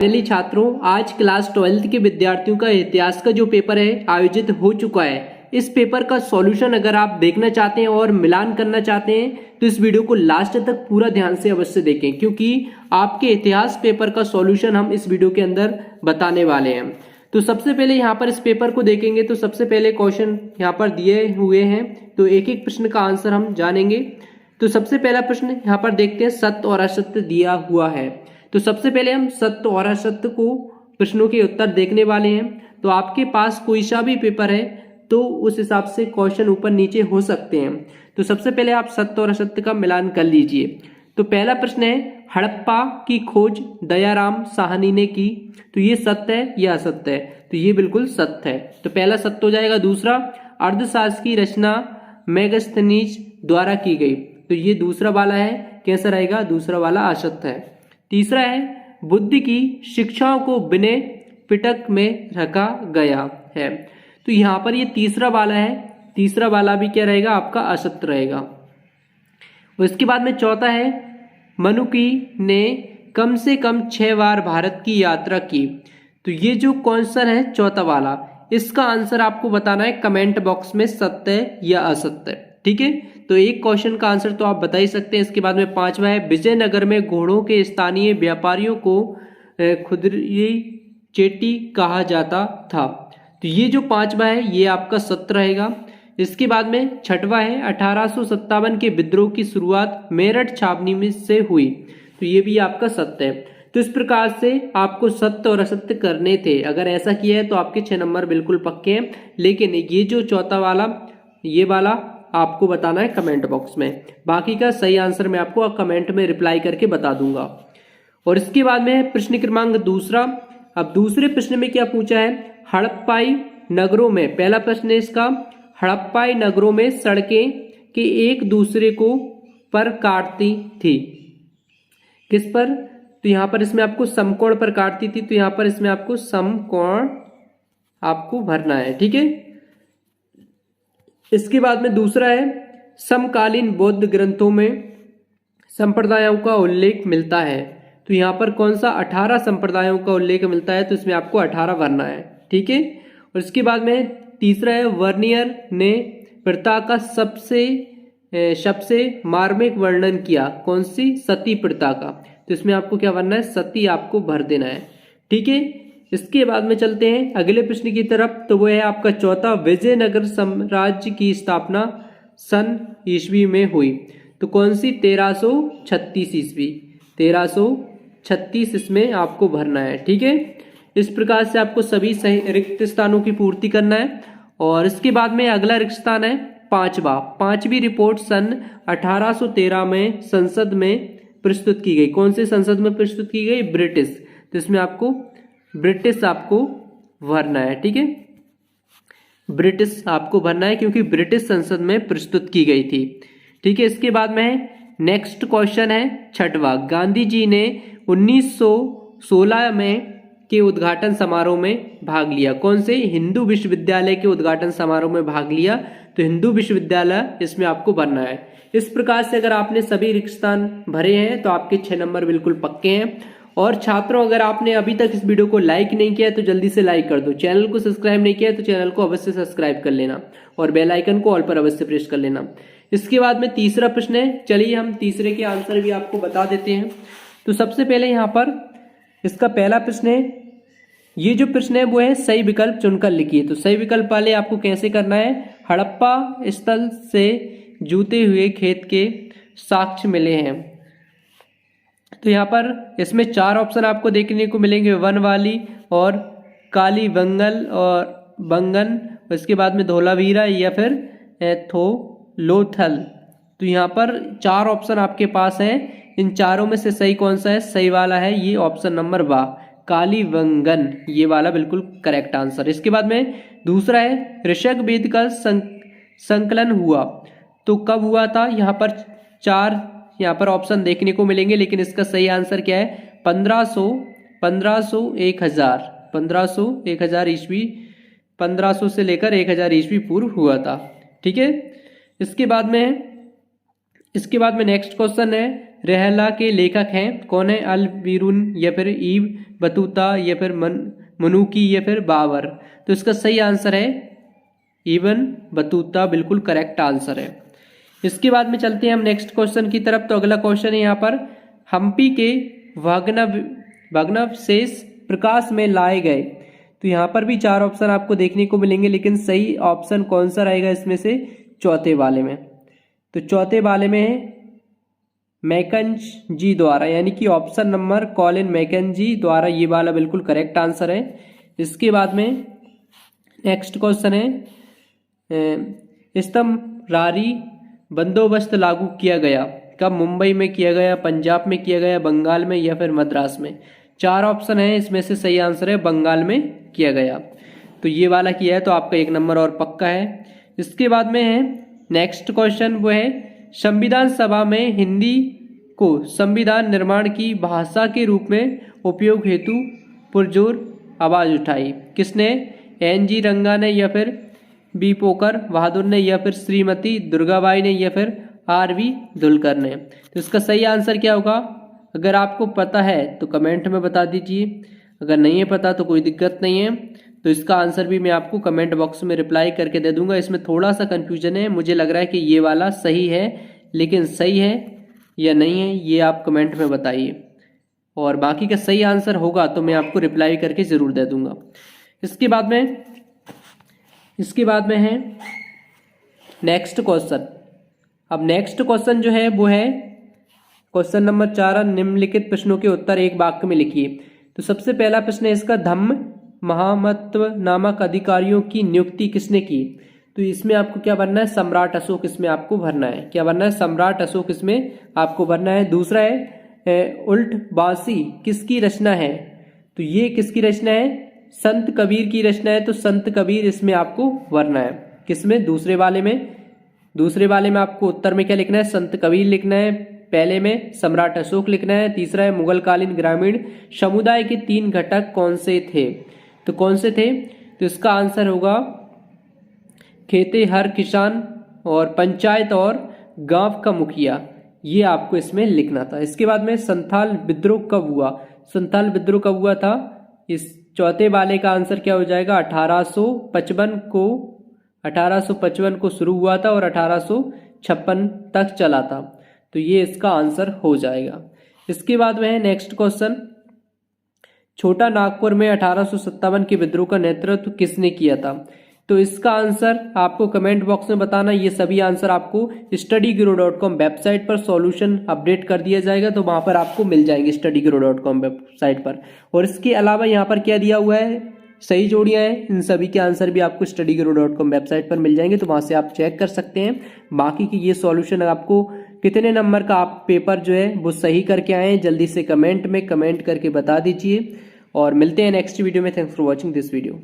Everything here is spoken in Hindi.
फाइनली छात्रों, आज क्लास 12th के विद्यार्थियों का इतिहास का जो पेपर है आयोजित हो चुका है। इस पेपर का सॉल्यूशन अगर आप देखना चाहते हैं और मिलान करना चाहते हैं तो इस वीडियो को लास्ट तक पूरा ध्यान से अवश्य देखें, क्योंकि आपके इतिहास पेपर का सॉल्यूशन हम इस वीडियो के अंदर बताने वाले हैं। तो सबसे पहले यहाँ पर इस पेपर को देखेंगे तो सबसे पहले क्वेश्चन यहाँ पर दिए हुए हैं, तो एक एक प्रश्न का आंसर हम जानेंगे। तो सबसे पहला प्रश्न यहाँ पर देखते हैं, सत्य और असत्य दिया हुआ है। तो सबसे पहले हम सत्य और असत्य को प्रश्नों के उत्तर देखने वाले हैं। तो आपके पास कोई सा भी पेपर है तो उस हिसाब से क्वेश्चन ऊपर नीचे हो सकते हैं। तो सबसे पहले आप सत्य और असत्य का मिलान कर लीजिए। तो पहला प्रश्न है, हड़प्पा की खोज दयाराम साहनी ने की। तो ये सत्य है या असत्य है? तो ये बिल्कुल सत्य है, तो पहला सत्य हो जाएगा। दूसरा, अर्थशास्त्र की रचना मेगास्थनीज द्वारा की गई। तो ये दूसरा वाला है, कैसा रहेगा? दूसरा वाला असत्य है। तीसरा है, बुद्ध की शिक्षाओं को विनय पिटक में रखा गया है। तो यहाँ पर ये तीसरा वाला है, तीसरा वाला भी क्या रहेगा? आपका असत्य रहेगा। और इसके बाद में चौथा है, मनुकी ने कम से कम 6 बार भारत की यात्रा की। तो ये जो क्वेश्चन है चौथा वाला, इसका आंसर आपको बताना है कमेंट बॉक्स में, सत्य या असत्य। ठीक है, तो एक क्वेश्चन का आंसर तो आप बता ही सकते हैं। इसके बाद में पांचवा है, विजयनगर में घोड़ों के स्थानीय व्यापारियों को खुदरी चेटी कहा जाता था। तो ये जो पांचवा है ये आपका सत्य रहेगा। इसके बाद में छठवा है, 1857 के विद्रोह की शुरुआत मेरठ छावनी में से हुई। तो ये भी आपका सत्य है। तो इस प्रकार से आपको सत्य और असत्य करने थे। अगर ऐसा किया है तो आपके 6 नंबर बिल्कुल पक्के हैं। लेकिन ये जो चौथा वाला, ये वाला आपको बताना है कमेंट बॉक्स में। बाकी का सही आंसर मैं आपको कमेंट में रिप्लाई करके बता दूंगा। और इसके बाद में प्रश्न क्रमांक दूसरा। अब दूसरे प्रश्न में क्या पूछा है, हड़प्पाई नगरों में, पहला प्रश्न है इसका, हड़प्पाई नगरों में सड़कें के एक दूसरे को पर काटती थी। किस पर? तो यहां पर इसमें आपको समकोण पर काटती थी। तो यहां पर इसमें आपको समकोण आपको भरना है। ठीक है, इसके बाद में दूसरा है, समकालीन बौद्ध ग्रंथों में संप्रदायों का उल्लेख मिलता है। तो यहाँ पर कौन सा? 18 संप्रदायों का उल्लेख मिलता है। तो इसमें आपको 18 भरना है। ठीक है, और इसके बाद में तीसरा है, वर्नियर ने प्रथा का सबसे मार्मिक वर्णन किया। कौन सी? सती प्रथा का। तो इसमें आपको क्या भरना है? सती आपको भर देना है। ठीक है, इसके बाद में चलते हैं अगले प्रश्न की तरफ। तो वो है आपका चौथा, विजयनगर साम्राज्य की स्थापना सन ईस्वी में हुई। तो कौन सी? 1336 ईस्वी। 1336 इसमें आपको भरना है। ठीक है, इस प्रकार से आपको सभी सही रिक्त स्थानों की पूर्ति करना है। और इसके बाद में अगला रिक्त स्थान है पांचवी रिपोर्ट सन 1813 में संसद में प्रस्तुत की गई। कौन से संसद में प्रस्तुत की गई? ब्रिटिश। तो इसमें आपको ब्रिटिश आपको भरना है। ठीक है, ब्रिटिश आपको भरना है क्योंकि ब्रिटिश संसद में प्रस्तुत की गई थी। ठीक है, इसके बाद में नेक्स्ट क्वेश्चन है छठवा, गांधी जी ने 1916 में के उद्घाटन समारोह में भाग लिया। कौन से? हिंदू विश्वविद्यालय के उद्घाटन समारोह में भाग लिया। तो हिंदू विश्वविद्यालय इसमें आपको भरना है। इस प्रकार से अगर आपने सभी रिक्त स्थान भरे हैं तो आपके 6 नंबर बिल्कुल पक्के हैं। और छात्रों, अगर आपने अभी तक इस वीडियो को लाइक नहीं किया तो जल्दी से लाइक कर दो। चैनल को सब्सक्राइब नहीं किया तो चैनल को अवश्य सब्सक्राइब कर लेना और बेल आइकन को ऑल पर अवश्य प्रेस कर लेना। इसके बाद में तीसरा प्रश्न है, चलिए हम तीसरे के आंसर भी आपको बता देते हैं। तो सबसे पहले यहाँ पर इसका पहला प्रश्न है, ये जो प्रश्न है वो है, सही विकल्प चुनकर लिखिए। तो सही विकल्प वाले आपको कैसे करना है, हड़प्पा स्थल से जूते हुए खेत के साक्ष्य मिले हैं। तो यहाँ पर इसमें 4 ऑप्शन आपको देखने को मिलेंगे, वन वाली और काली बंगल और बंगन, उसके बाद में धोलावीरा या फिर थोलोथल। तो यहाँ पर 4 ऑप्शन आपके पास हैं। इन चारों में से सही कौन सा है? सही वाला है ये ऑप्शन नंबर बा, काली बंगन, ये वाला बिल्कुल करेक्ट आंसर। इसके बाद में दूसरा है, ऋषभ वेद का संकलन हुआ। तो कब हुआ था? यहाँ पर 4 यहाँ पर ऑप्शन देखने को मिलेंगे, लेकिन इसका सही आंसर क्या है? 1500, 1000 ईस्वी, 1500 से लेकर 1000 ईस्वी पूर्व हुआ था। ठीक है, इसके बाद में नेक्स्ट क्वेश्चन है, रहला के लेखक हैं? कौन है? अल बीरून या फिर ईब बतूता या फिर मनुकी या फिर बाबर? तो इसका सही आंसर है इब्न बतूता, बिल्कुल करेक्ट आंसर है। इसके बाद में चलते हैं हम नेक्स्ट क्वेश्चन की तरफ। तो अगला क्वेश्चन है यहाँ पर, हम्पी के भग्नावशेष प्रकाश में लाए गए। तो यहाँ पर भी 4 ऑप्शन आपको देखने को मिलेंगे, लेकिन सही ऑप्शन कौन सा रहेगा इसमें से? चौथे वाले में। तो चौथे वाले में है मैकेंजी द्वारा, यानी कि ऑप्शन नंबर कॉलिन मैकेंजी द्वारा, ये वाला बिल्कुल करेक्ट आंसर है। इसके बाद में नेक्स्ट क्वेश्चन है, स्तंभरारी बंदोबस्त लागू किया गया कब? मुंबई में किया गया, पंजाब में किया गया, बंगाल में या फिर मद्रास में? 4 ऑप्शन है, इसमें से सही आंसर है बंगाल में किया गया। तो ये वाला किया है, तो आपका 1 नंबर और पक्का है। इसके बाद में है नेक्स्ट क्वेश्चन, वो है संविधान सभा में हिंदी को संविधान निर्माण की भाषा के रूप में उपयोग हेतु पुरजोर आवाज उठाई? किसने? NG रंगा ने या फिर बी पोकर बहादुर ने या फिर श्रीमती दुर्गाबाई ने या फिर RV धुलकर ने? तो इसका सही आंसर क्या होगा? अगर आपको पता है तो कमेंट में बता दीजिए, अगर नहीं है पता तो कोई दिक्कत नहीं है। तो इसका आंसर भी मैं आपको कमेंट बॉक्स में रिप्लाई करके दे दूंगा। इसमें थोड़ा सा कंफ्यूजन है, मुझे लग रहा है कि ये वाला सही है, लेकिन सही है या नहीं है ये आप कमेंट में बताइए, और बाकी का सही आंसर होगा तो मैं आपको रिप्लाई करके ज़रूर दे दूंगा। इसके बाद में है नेक्स्ट क्वेश्चन। अब नेक्स्ट क्वेश्चन जो है वो है क्वेश्चन नंबर 4, निम्नलिखित प्रश्नों के उत्तर एक वाक्य में लिखिए। तो सबसे पहला प्रश्न है इसका, धम्म महामत्व नामक अधिकारियों की नियुक्ति किसने की? तो इसमें आपको क्या भरना है? सम्राट अशोक इसमें आपको भरना है। क्या भरना है? सम्राट अशोक इसमें आपको भरना है। दूसरा है उल्टबासी किसकी रचना है? तो ये किसकी रचना है? संत कबीर की रचना है, तो संत कबीर इसमें आपको भरना है। किसमें? दूसरे वाले में आपको उत्तर में क्या लिखना है? संत कबीर लिखना है। पहले में सम्राट अशोक लिखना है। तीसरा है मुगलकालीन ग्रामीण समुदाय के 3 घटक कौन से थे? तो कौन से थे? तो इसका आंसर होगा खेते हर किसान और पंचायत और गांव का मुखिया, ये आपको इसमें लिखना था। इसके बाद में संथाल विद्रोह कब हुआ? संथाल विद्रोह कब हुआ था? इस चौथे वाले का आंसर क्या हो जाएगा? 1855 को शुरू हुआ था और 1856 तक चला था, तो ये इसका आंसर हो जाएगा। इसके बाद में है नेक्स्ट क्वेश्चन, छोटा नागपुर में 1857 के विद्रोह का नेतृत्व किसने किया था? तो इसका आंसर आपको कमेंट बॉक्स में बताना। ये सभी आंसर आपको StudyGuru.com वेबसाइट पर सॉल्यूशन अपडेट कर दिया जाएगा, तो वहां पर आपको मिल जाएंगे StudyGuru.com वेबसाइट पर। और इसके अलावा यहाँ पर क्या दिया हुआ है? सही जोड़ियां हैं, इन सभी के आंसर भी आपको StudyGuru.com वेबसाइट पर मिल जाएंगे, तो वहां से आप चेक कर सकते हैं। बाकी की ये सॉल्यूशन आपको कितने नंबर का आप पेपर जो है वो सही करके आए हैं, जल्दी से कमेंट में कमेंट करके बता दीजिए। और मिलते हैं नेक्स्ट वीडियो में। Thanks for watching this video.